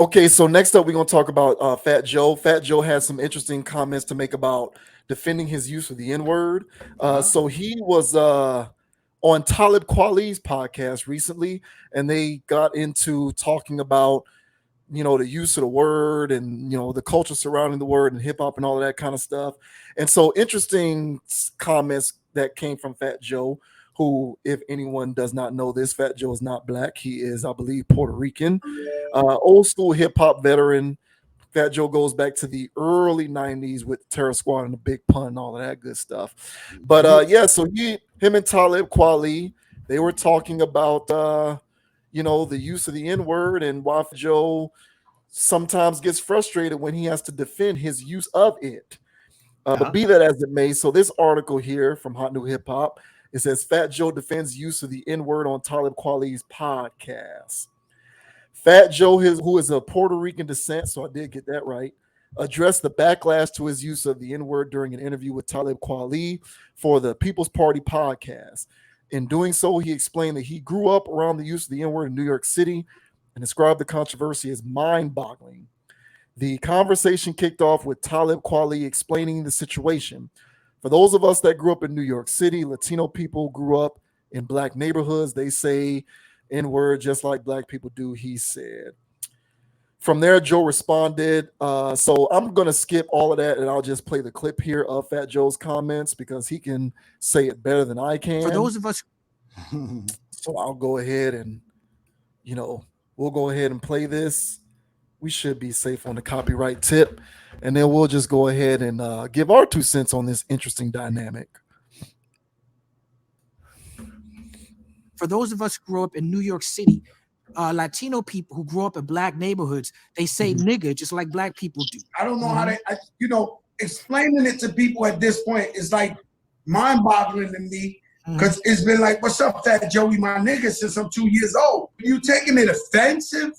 Okay, so next up, we're gonna talk about Fat Joe. Fat Joe has some interesting comments to make about defending his use of the N word. Uh-huh. So he was on Talib Kweli's podcast recently, and they got into talking about the use of the word and the culture surrounding the word and hip hop and all of that kind of stuff. And so interesting comments that came from Fat Joe, who, if anyone does not know this, Fat Joe is not black. He is, I believe, Puerto Rican, old school hip hop veteran. Fat Joe goes back to the early '90s with Terror Squad and the Big Pun and all of that good stuff. But Mhm. yeah, so him and Talib Kweli, they were talking about the use of the N word and why Joe sometimes gets frustrated when he has to defend his use of it. But Uh-huh. be that as it may, so this article here from Hot New Hip Hop, it says Fat Joe defends use of the N word on Talib Kweli's podcast. Fat Joe, who is of Puerto Rican descent, so I did get that right, addressed the backlash to his use of the N word during an interview with Talib Kweli for the People's Party podcast. In doing so, he explained that he grew up around the use of the N word in New York City and described the controversy as mind boggling. The conversation kicked off with Talib Kweli explaining the situation. For those of us that grew up in New York City, Latino people grew up in black neighborhoods. They say N word just like black people do, he said. From there, Joe responded. So I'm going to skip all of that and I'll just play the clip here of Fat Joe's comments because he can say it better than I For can. those of us, So I'll go ahead and, you know, we'll go ahead and play this. We should be safe on the copyright tip. And then we'll just go ahead and give our 2 cents on this interesting dynamic. for those of us who grew up in New York City, Latino people who grew up in black neighborhoods, they say Mhm. nigga just like black people do. I don't know how Mhm. to, explaining it to people at this point is like mind boggling to me because it's been like, what's up, Fat Joey, my nigga, since I'm 2 years old. You taking it offensive?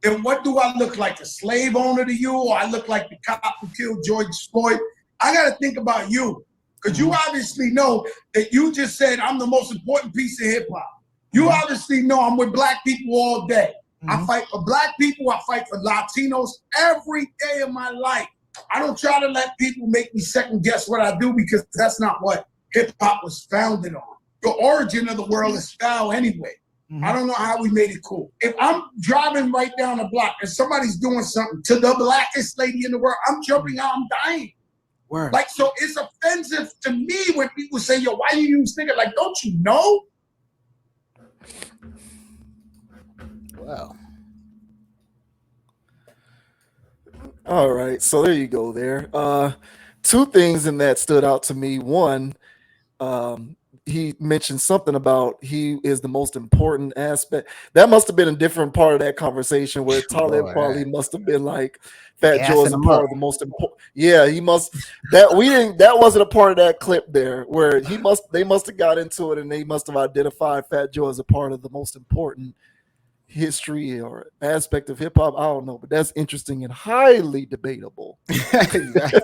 Then what do I look like, a slave owner to you? Or I look like the cop who killed George Floyd? I got to think about you because you obviously know that you just said I'm the most important piece of hip hop. You obviously know I'm with black people all day. I fight for black people. I fight for Latinos every day of my life. I don't try to let people make me second guess what I do because that's not what hip hop was founded on. The origin of the world is foul anyway. I don't know how we made it cool. If I'm driving right down the block and somebody's doing something to the blackest lady in the world, I'm jumping out, I'm dying. Word. Like, so it's offensive to me when people say, yo, why you use nigga? Like, don't you know? Well, All right. So there you go there. Two things in that stood out to me. One, he mentioned something about he is the most important aspect. That must have been a different part of that conversation where Talib boy, Kweli must have been like, Fat Joe is gassing a them part up. of the most important. Yeah, he must. That we didn't. That wasn't a part of that clip there where he must. They must have got into it and they must have identified Fat Joe as a part of the most important history or aspect of hip hop. I don't know, but that's interesting and highly debatable. Exactly.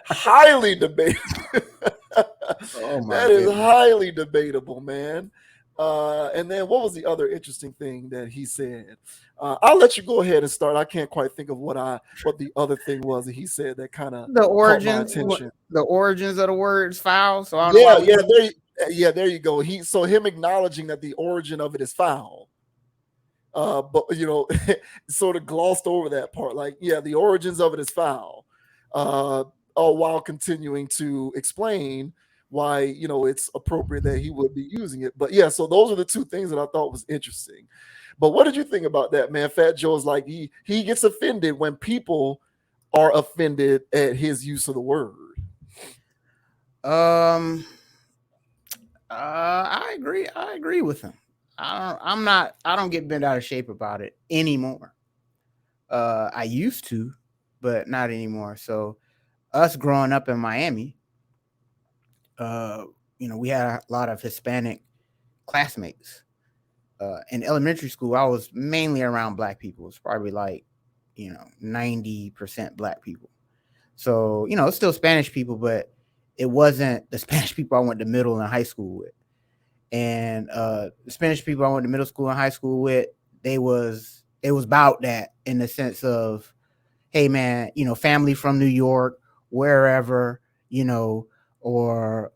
Highly debatable. Oh my That is goodness. highly debatable, man. And then what was the other interesting thing that he said? I'll let you go ahead and start. I can't quite think of what the other thing was that he said that kind of The caught my origins, attention. the origins of the words foul. So I don't know Yeah, why we. there you go. Him acknowledging that the origin of it is foul. But sort of glossed over that part. Like, yeah, the origins of it is foul. While continuing to explain why it's appropriate that he would be using it. But yeah, so those are the two things that I thought was interesting. But what did you think about that, man? Fat Joe is like he gets offended when people are offended at his use of the word. Um, I agree. I agree with him. I'm not. I don't get bent out of shape about it anymore. I used to, but not anymore. So, us growing up in Miami, uh, we had a lot of Hispanic classmates. In elementary school, I was mainly around black people. It's probably like, 90% black people. So, it's still Spanish people, but it wasn't the Spanish people I went to middle and high school with. And the Spanish people I went to middle school and high school with, they was It was about that in the sense of, hey man, family from New York, wherever, or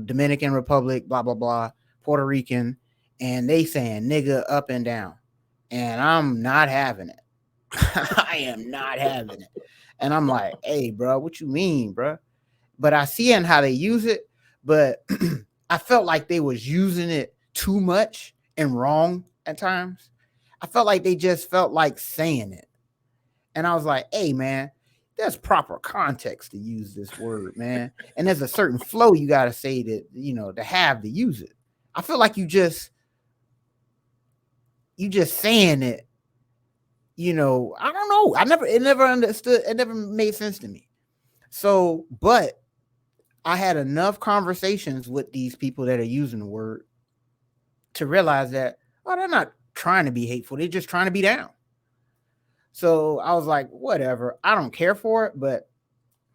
Dominican Republic, blah blah blah, Puerto Rican, and they saying nigga up and down, and I'm not having it. I am not having it, and I'm like, hey, bro, what you mean, bro? But I see in how they use it, but I felt like they was using it too much and wrong at times. I felt like they just felt like saying it. And I was like, hey, man, there's proper context to use this word, man. And there's a certain flow you got to say that, to have to use it. I feel like you just saying it, I don't know. It never understood. It never made sense to me. So, but I had enough conversations with these people that are using the word to realize that, they're not trying to be hateful. They're just trying to be down. So I was like, whatever. I don't care for it, but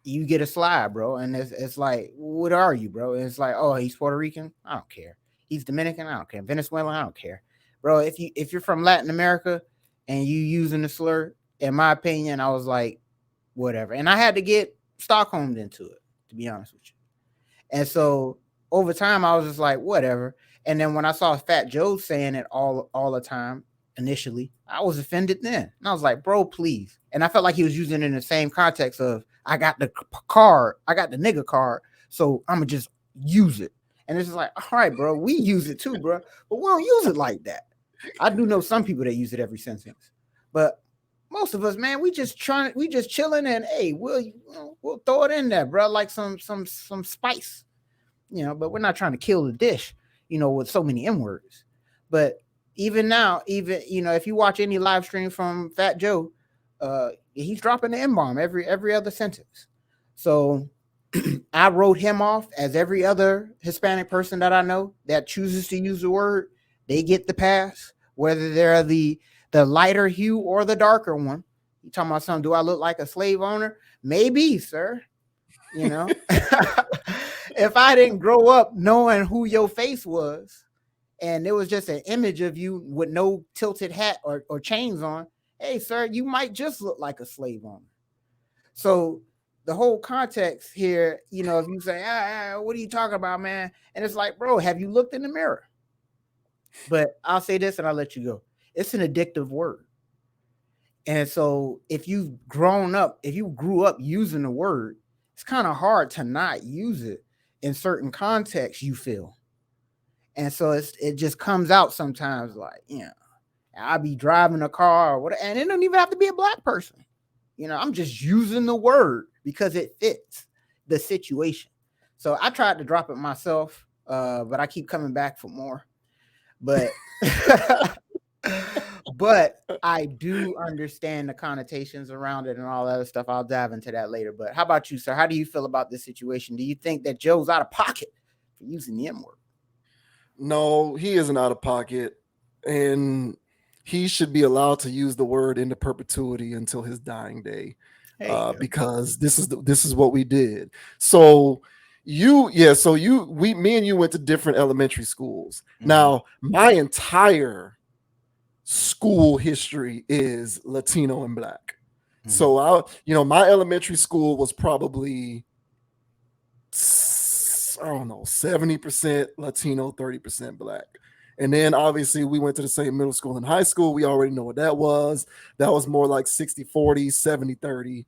you get a slide, bro. And it's like, what are you, bro? And it's like, oh, he's Puerto Rican. I don't care. He's Dominican. I don't care. Venezuelan. I don't care, bro. If you're from Latin America and you using the slur, in my opinion, I was like, whatever. And I had to get Stockholmed into it, to be honest with you. And so over time, I was just like, whatever. And then when I saw Fat Joe saying it all the time, initially, I was offended then. And I was like, bro, please. And I felt like he was using it in the same context of, I got the card, I got the nigga card, so I'm going to just use it. And it's just like, all right, bro, we use it too, bro. But we don't use it like that. I do know some people that use it every sentence. But most of us, man, we just chilling and, hey, we'll throw it in there, bro, like some spice, but we're not trying to kill the dish, with so many M words. But even now, if you watch any live stream from Fat Joe, he's dropping the M-bomb every other sentence. So I wrote him off as every other Hispanic person that I know that chooses to use the word. They get the pass, whether they're the lighter hue or the darker one. You talking about something? Do I look like a slave owner? Maybe, sir. If I didn't grow up knowing who your face was, and it was just an image of you with no tilted hat or chains on, hey, sir, you might just look like a slave owner. So the whole context here, if you say, what are you talking about, man? And it's like, bro, have you looked in the mirror? But I'll say this and I'll let you go. It's an addictive word. And so if you grew up using the word, it's kind of hard to not use it in certain contexts, you feel. And so it just comes out sometimes like, I'll be driving a car or whatever, and it don't even have to be a black person. I'm just using the word because it fits the situation. So I tried to drop it myself, but I keep coming back for more. But but I do understand the connotations around it and all that other stuff. I'll dive into that later. But how about you, sir? How do you feel about this situation? Do you think that Joe's out of pocket for using the M word? No, he isn't out of pocket, and he should be allowed to use the word into perpetuity until his dying day, because this is what we did. So me and you went to different elementary schools. Mm-hmm. Now, my entire school history is Latino and Black. Mm-hmm. So my elementary school was probably, I don't know, 70% Latino, 30% Black. And then obviously we went to the same middle school and high school. We already know what that was. That was more like 60-40, 70-30.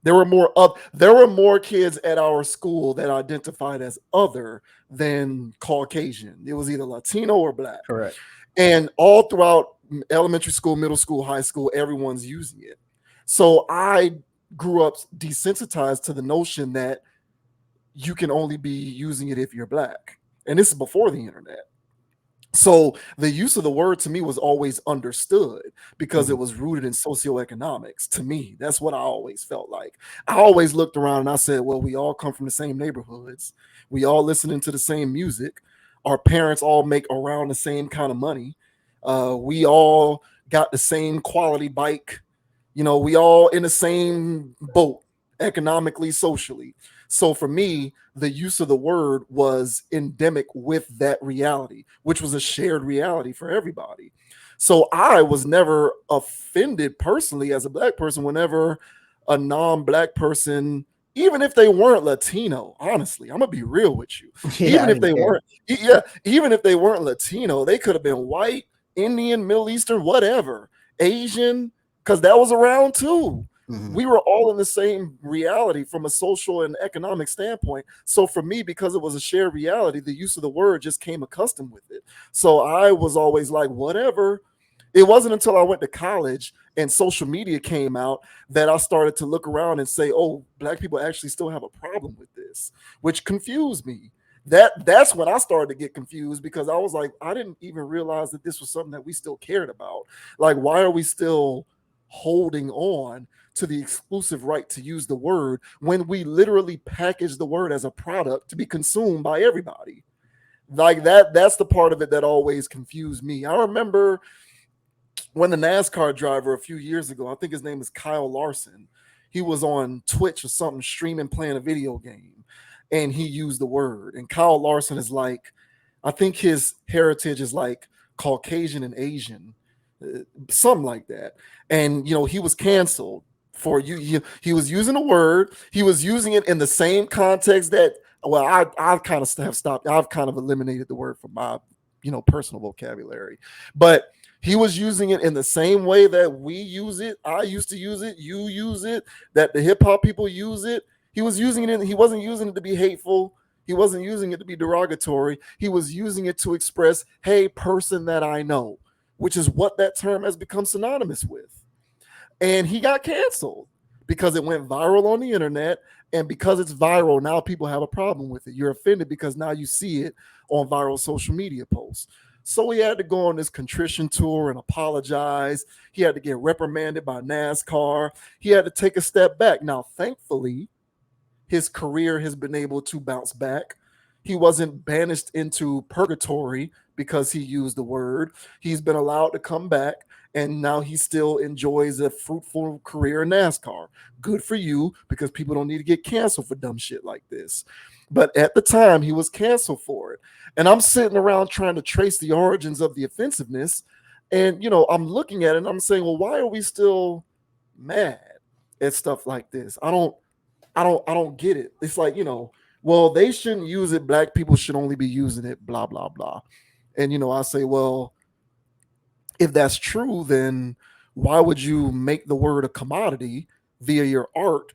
There were more kids at our school that identified as other than Caucasian. It was either Latino or Black. Correct. And all throughout elementary school, middle school, high school, everyone's using it. So I grew up desensitized to the notion that you can only be using it if you're Black. And this is before the internet. So the use of the word to me was always understood because it was rooted in socioeconomics. To me, that's what I always felt like. I always looked around and I said, well, we all come from the same neighborhoods. We all listening to the same music. Our parents all make around the same kind of money. We all got the same quality bike. We all in the same boat economically, socially. So for me, the use of the word was endemic with that reality, which was a shared reality for everybody. So I was never offended personally as a black person whenever a non-black person, even if they weren't Latino, honestly, I'm gonna be real with you. Yeah, Even I if didn't they care. weren't, yeah, even if they weren't Latino, they could have been white, Indian, Middle Eastern, whatever, Asian, because that was around too. Mhm. We were all in the same reality from a social and economic standpoint. So for me, because it was a shared reality, the use of the word just came accustomed with it. So I was always like, whatever. It wasn't until I went to college and social media came out that I started to look around and say, oh, black people actually still have a problem with this, which confused me. That's when I started to get confused because I was like, I didn't even realize that this was something that we still cared about. Like, why are we still holding on to the exclusive right to use the word when we literally package the word as a product to be consumed by everybody? Like that's the part of it that always confused me. I remember when the NASCAR driver a few years ago, I think his name is Kyle Larson, he was on Twitch or something streaming playing a video game and he used the word. And Kyle Larson is like, I think his heritage is like Caucasian and Asian, something like that. And he was canceled for he was using a word, he was using it in the same context that well, I kind of have stopped. I've kind of eliminated the word from my personal vocabulary, but he was using it in the same way that we use it. I used to use it. You use it. That the hip hop people use it. He was using it. He wasn't using it to be hateful. He wasn't using it to be derogatory. He was using it to express, hey, person that I know, which is what that term has become synonymous with. And he got canceled because it went viral on the internet. And because it's viral, now people have a problem with it. You're offended because now you see it on viral social media posts. So he had to go on this contrition tour and apologize. He had to get reprimanded by NASCAR. He had to take a step back. Now, thankfully, his career has been able to bounce back. He wasn't banished into purgatory because he used the word. He's been allowed to come back, and now he still enjoys a fruitful career in NASCAR. Good for you, because people don't need to get canceled for dumb shit like this. But at the time, he was canceled for it. And I'm sitting around trying to trace the origins of the offensiveness. And, I'm looking at it and I'm saying, well, why are we still mad at stuff like this? I don't get it. It's like, well, they shouldn't use it. Black people should only be using it, blah, blah, blah. And, I say, well, if that's true, then why would you make the word a commodity via your art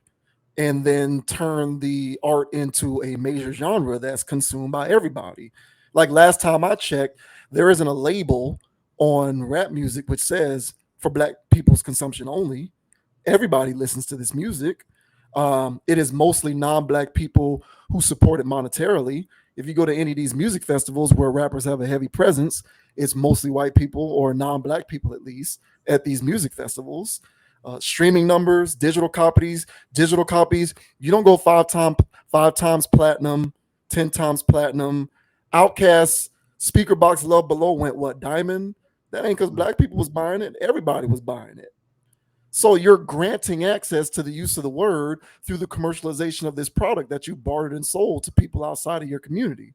and then turn the art into a major genre that's consumed by everybody? Like last time I checked, there isn't a label on rap music which says for black people's consumption only. Everybody listens to this music. It is mostly non-black people who support it monetarily. If you go to any of these music festivals where rappers have a heavy presence, it's mostly white people or non-black people at least at these music festivals. Streaming numbers, digital copies. You don't go five times platinum, 10 times platinum. Outcast speaker box Love Below went what, diamond? That ain't because black people was buying it. Everybody was buying it. So you're granting access to the use of the word through the commercialization of this product that you bartered and sold to people outside of your community.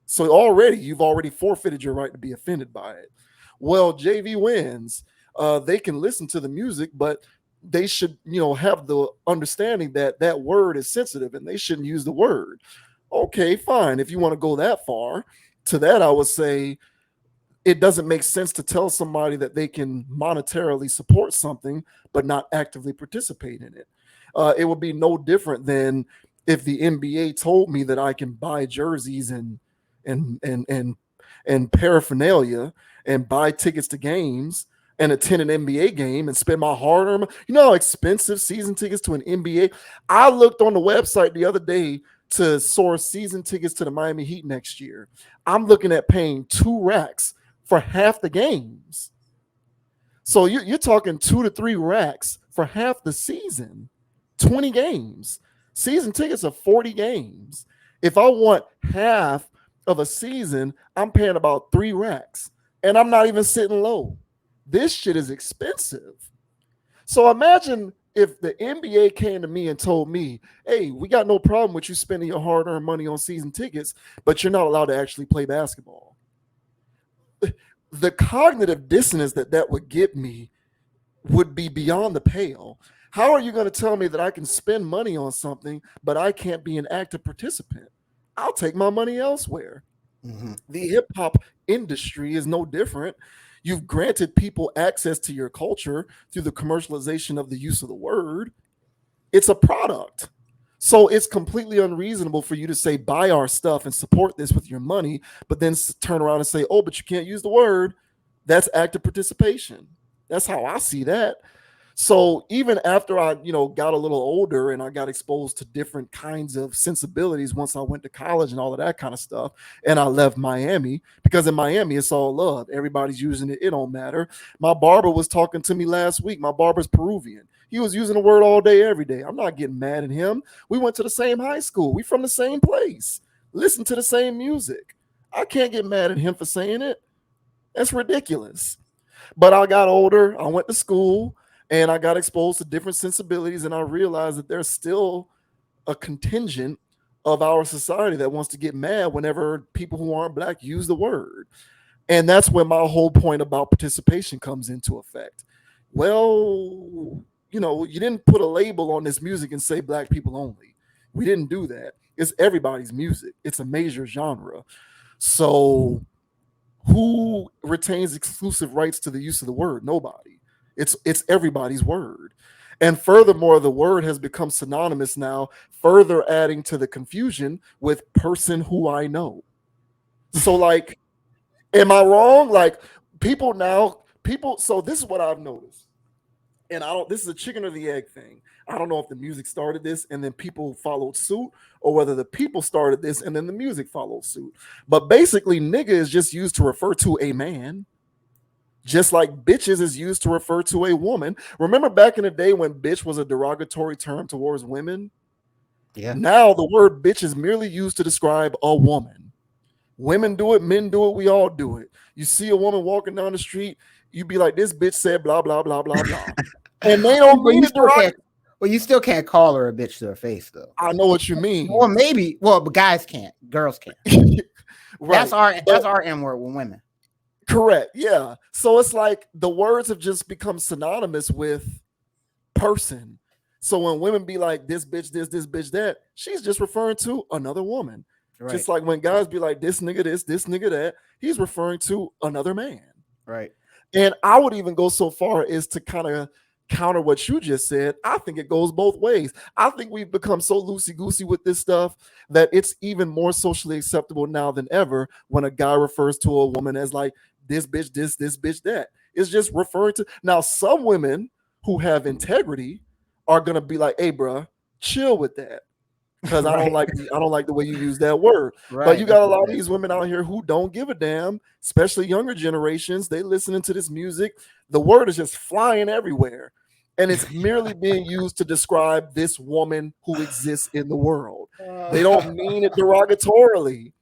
So you've already forfeited your right to be offended by it. Well, JV wins. They can listen to the music, but they should, have the understanding that that word is sensitive and they shouldn't use the word. Okay, fine. If you want to go that far, to that I would say it doesn't make sense to tell somebody that they can monetarily support something but not actively participate in it. It would be no different than if the NBA told me that I can buy jerseys and paraphernalia and buy tickets to games and attend an NBA game and spend my hard-earned, how expensive season tickets to an NBA. I looked on the website the other day to source season tickets to the Miami Heat next year. I'm looking at paying $2 for half the games. So you're talking 2 to 3 racks for half the season, 20 games. Season tickets are 40 games. If I want half of a season, I'm paying about 3 racks, and I'm not even sitting low. This shit is expensive. So imagine if the NBA came to me and told me, hey, we got no problem with you spending your hard-earned money on season tickets, but you're not allowed to actually play basketball. The cognitive dissonance that would get me would be beyond the pale. How are you going to tell me that I can spend money on something, but I can't be an active participant? I'll take my money elsewhere. Mhm. The hip hop industry is no different. You've granted people access to your culture through the commercialization of the use of the word. It's a product. So it's completely unreasonable for you to say, buy our stuff and support this with your money, but then turn around and say, oh, but you can't use the word. That's active participation. That's how I see that. So even after I, got a little older and I got exposed to different kinds of sensibilities once I went to college and all of that kind of stuff, and I left Miami, because in Miami it's all love. Everybody's using it. It don't matter. My barber was talking to me last week. My barber's Peruvian. He was using the word all day, every day. I'm not getting mad at him. We went to the same high school. We from the same place. Listen to the same music. I can't get mad at him for saying it. That's ridiculous. But I got older. I went to school. And I got exposed to different sensibilities, and I realized that there's still a contingent of our society that wants to get mad whenever people who aren't black use the word. And that's where my whole point about participation comes into effect. Well, you didn't put a label on this music and say black people only. We didn't do that. It's everybody's music. It's a major genre. So who retains exclusive rights to the use of the word? Nobody. It's everybody's word. And furthermore, the word has become synonymous now, further adding to the confusion with person who I know. So like, am I wrong? Like so this is what I've noticed. And this is a chicken or the egg thing. I don't know if the music started this and then people followed suit, or whether the people started this and then the music followed suit. But basically, nigga is just used to refer to a man, just like bitches is used to refer to a woman. Remember back in the day when bitch was a derogatory term towards women? Yeah. Now the word bitch is merely used to describe a woman. Women do it, men do it, we all do it. You see a woman walking down the street, you be like, this bitch said blah, blah, blah, blah, blah. And they don't mean it derogatory. Well, you still can't call her a bitch to her face, though. I know what you mean. Or maybe, but guys can't. Girls can't. Right. That's our N word with women. Correct. Yeah. So it's like the words have just become synonymous with person. So when women be like this bitch this bitch that, she's just referring to another woman. Right. Just like when guys be like this nigga this nigga that, he's referring to another man. Right. And I would even go so far as to kind of counter what you just said. I think it goes both ways. I think we've become so loosey-goosey with this stuff that it's even more socially acceptable now than ever when a guy refers to a woman as like this bitch this bitch that. It's just referring to. Now some women who have integrity are gonna be like, hey bruh, chill with that, because I don't like the way you use that word. Right. But you got a lot of these women out here who don't give a damn, especially younger generations. They listening to this music. The word is just flying everywhere. And it's merely being used to describe this woman who exists in the world. They don't mean it derogatorily.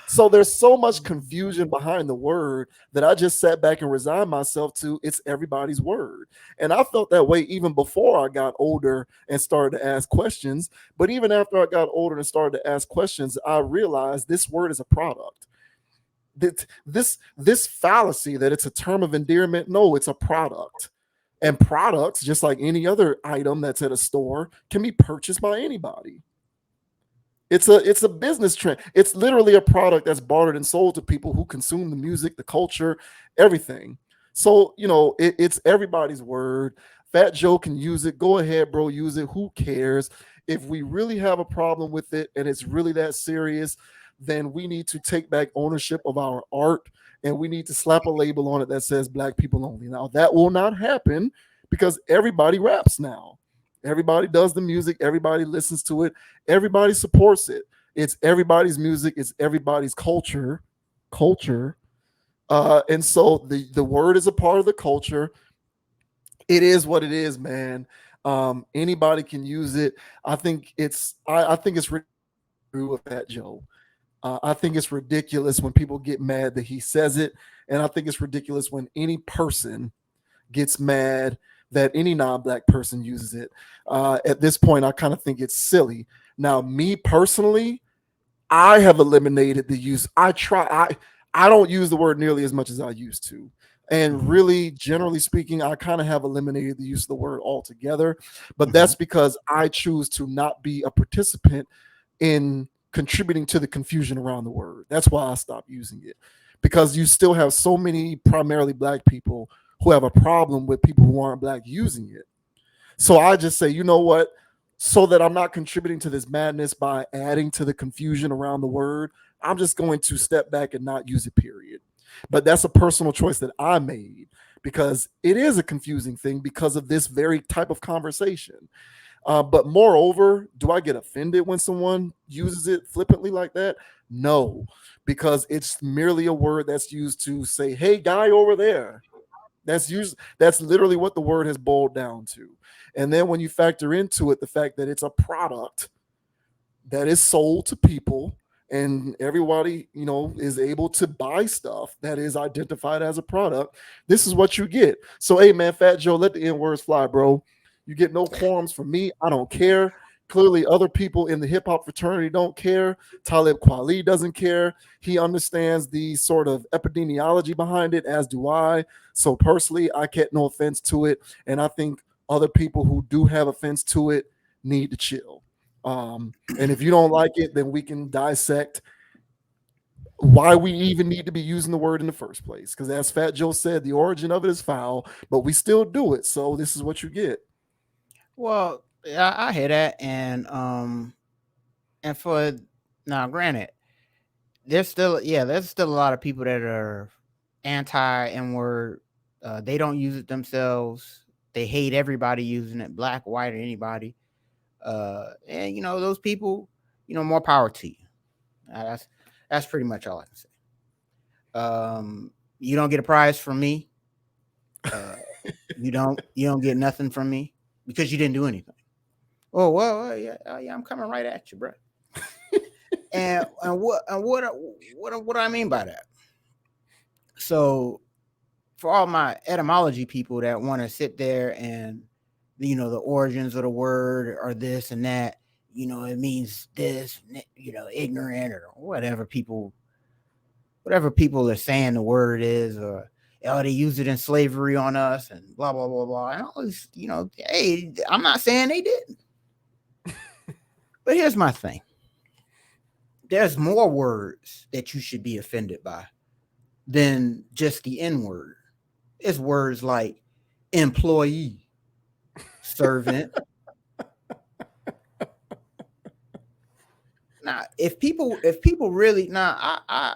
So there's so much confusion behind the word that I just sat back and resigned myself to. It's everybody's word. And I felt that way even before I got older and started to ask questions. But even after I got older and started to ask questions, I realized this word is a product. This fallacy that it's a term of endearment, no, it's a product. And products, just like any other item that's at a store, can be purchased by anybody. It's a business trend. It's literally a product that's bartered and sold to people who consume the music, the culture, everything. So, it's everybody's word. Fat Joe can use it. Go ahead, bro, use it. Who cares? If we really have a problem with it and it's really that serious, then we need to take back ownership of our art and we need to slap a label on it that says black people only. Now, that will not happen because everybody raps now. Everybody does the music. Everybody listens to it. Everybody supports it. It's everybody's music. It's everybody's culture. And so the word is a part of the culture. It is what it is, man. Anybody can use it. I think it's ridiculous with Fat Joe. I think it's ridiculous when people get mad that he says it. And I think it's ridiculous when any person gets mad that any non-black person uses it. At this point, I kind of think it's silly. Now, me personally, I have eliminated the use. I don't use the word nearly as much as I used to. And really, generally speaking, I kind of have eliminated the use of the word altogether. But that's because I choose to not be a participant in contributing to the confusion around the word. That's why I stopped using it. Because you still have so many primarily black people who have a problem with people who aren't black using it. So I just say, you know what? So that I'm not contributing to this madness by adding to the confusion around the word, I'm just going to step back and not use it, period. But that's a personal choice that I made because it is a confusing thing because of this very type of conversation. But moreover, do I get offended when someone uses it flippantly like that? No, because it's merely a word that's used to say, hey, guy over there. That's literally what the word has boiled down to. And then when you factor into it the fact that it's a product that is sold to people and everybody, is able to buy stuff that is identified as a product, this is what you get. So, hey, man, Fat Joe, let the N words fly, bro. You get no qualms from me. I don't care. Clearly, other people in the hip hop fraternity don't care. Talib Kweli doesn't care. He understands the sort of epidemiology behind it, as do I. So, personally, I get no offense to it. And I think other people who do have offense to it need to chill. And if you don't like it, then we can dissect why we even need to be using the word in the first place. Because as Fat Joe said, the origin of it is foul, but we still do it. So this is what you get. Well, I hear that, and for now, granted, there's still a lot of people that are anti N-word. They don't use it themselves. They hate everybody using it, black, white, or anybody. And those people, more power to you. That's pretty much all I can say. You don't get a prize from me. You don't get nothing from me because you didn't do anything. Oh well, yeah, I'm coming right at you, bro. and what I mean by that? So, for all my etymology people that want to sit there and the origins of the word or this and that, it means this, ignorant or whatever people are saying the word is, or they use it in slavery on us and blah blah blah blah. And always, hey, I'm not saying they didn't. But here's my thing. There's more words that you should be offended by than just the N-word. It's words like employee, servant. Now, if people really, I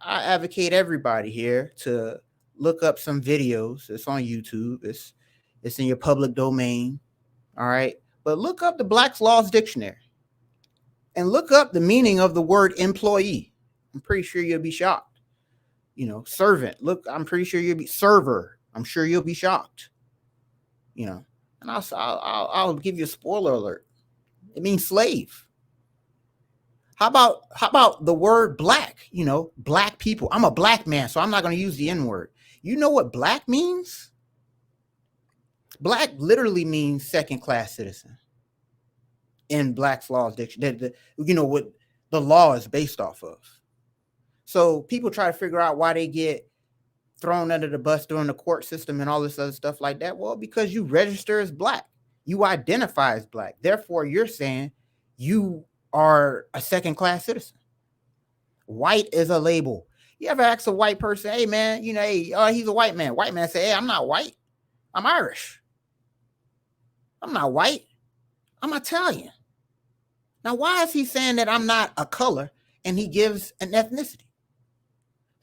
advocate everybody here to look up some videos. It's on YouTube. It's in your public domain. All right. But look up the Black's Laws Dictionary and look up the meaning of the word employee. I'm pretty sure you'll be shocked. Servant. Look, I'm pretty sure you'll be server. I'm sure you'll be shocked. And I'll give you a spoiler alert. It means slave. How about the word black? Black people. I'm a black man, so I'm not going to use the N-word. You know what black means? Black literally means second-class citizen in Black's Laws Dictionary. What the law is based off of. So people try to figure out why they get thrown under the bus during the court system and all this other stuff like that. Well, because you register as black. You identify as black. Therefore, you're saying you are a second-class citizen. White is a label. You ever ask a white person, hey, man, he's a white man. White man say, hey, I'm not white. I'm Irish. I'm not white. I'm Italian. Now, why is he saying that I'm not a color and he gives an ethnicity?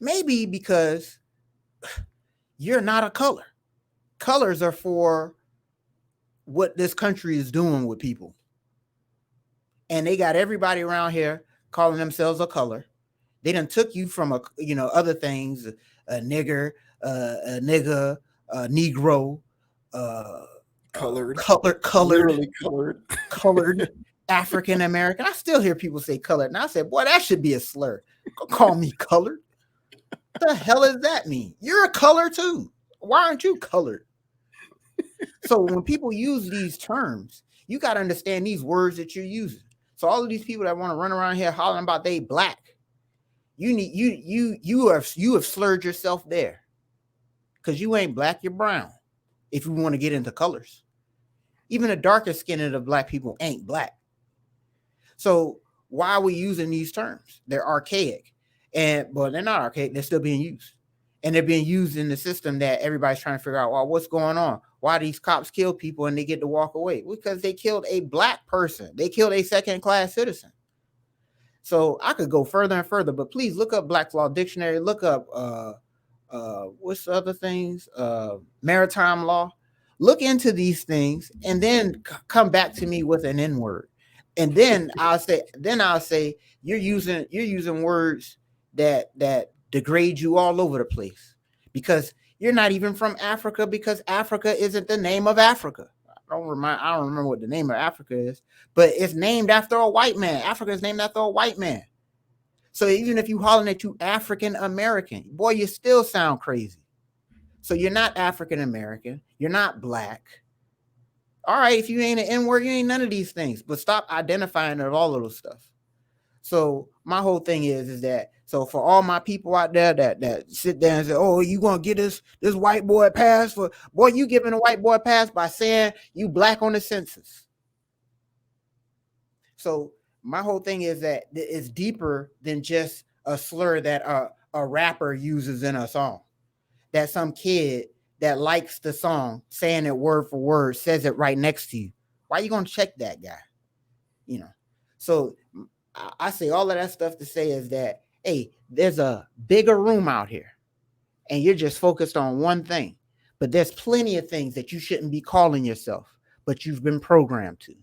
Maybe because you're not a color. Colors are for what this country is doing with people. And they got everybody around here calling themselves a color. They done took you from other things, a nigger, a nigga, a Negro, Colored, literally colored, African American. I still hear people say colored, and I said, boy, that should be a slur. Don't call me colored. What the hell does that mean? You're a color too. Why aren't you colored? So when people use these terms, you got to understand these words that you're using. So all of these people that want to run around here hollering about they black, you have slurred yourself there, because you ain't black, you're brown. If you want to get into colors, even the darker skinned of black people ain't black. So why are we using these terms? They're archaic, but they're not archaic. They're still being used, and they're being used in the system that everybody's trying to figure out. Well, what's going on? Why these cops kill people and they get to walk away? Because they killed a black person. They killed a second-class citizen. So I could go further and further, but please look up Black's Law Dictionary. Look up what's the other things? Maritime law. Look into these things, and then come back to me with an N-word. And then I'll say you're using words that degrade you all over the place, because you're not even from Africa, because Africa isn't the name of Africa. I don't remember what the name of Africa is, but it's named after a white man. Africa is named after a white man. So even if you hollering at you African American, boy, you still sound crazy. So you're not African American, you're not black. All right, if you ain't an N-word, you ain't none of these things, but stop identifying of all of those stuff. So my whole thing is that, so for all my people out there that sit there and say, oh, you gonna get this white boy a pass for, boy, you giving a white boy a pass by saying you black on the census. So my whole thing is that it's deeper than just a slur that a rapper uses in a song, that some kid that likes the song saying it word for word says it right next to you. Why are you gonna check that guy? You know, so I say all of that stuff to say is that, hey, there's a bigger room out here, and you're just focused on one thing. But there's plenty of things that you shouldn't be calling yourself, but you've been programmed to.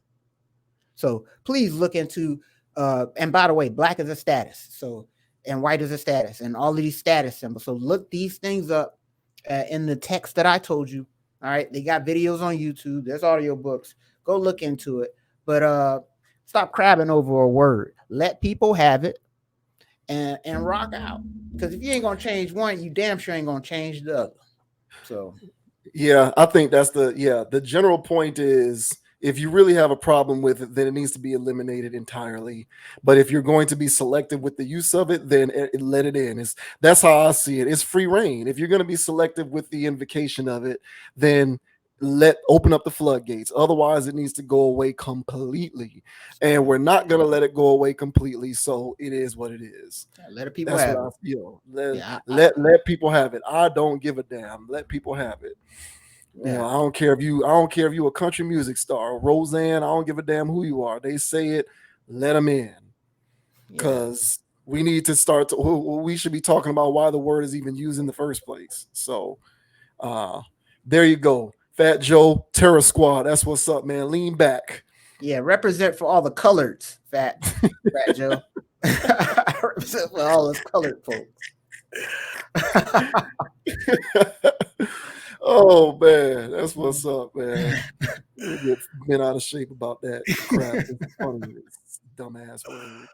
So please look into, and by the way, black is a status. So, and white is a status, and all of these status symbols. So look these things up in the text that I told you. All right, they got videos on YouTube. There's audio books. Go look into it. But stop crabbing over a word. Let people have it and rock out. Because if you ain't gonna change one, you damn sure ain't gonna change the other. So yeah, I think that's the general point is, if you really have a problem with it, then it needs to be eliminated entirely. But if you're going to be selective with the use of it, then let it in. That's how I see it. It's free reign. If you're going to be selective with the invocation of it, then open up the floodgates. Otherwise, it needs to go away completely. And we're not going to let it go away completely. So it is what it is. Yeah, let people have it. I feel. Let people have it. I don't give a damn. Let people have it. Yeah. You know, I don't care if you a country music star, Roseanne. I don't give a damn who you are. They say it, let them in, because we need to start to. We should be talking about why the word is even used in the first place. So, there you go, Fat Joe, Terror Squad. That's what's up, man. Lean back. Yeah, represent for all the coloreds, Fat Joe. Represent for all those colored folks. Oh man, that's what's up, man. Get been out of shape about that crap. It's funny, it's dumbass word.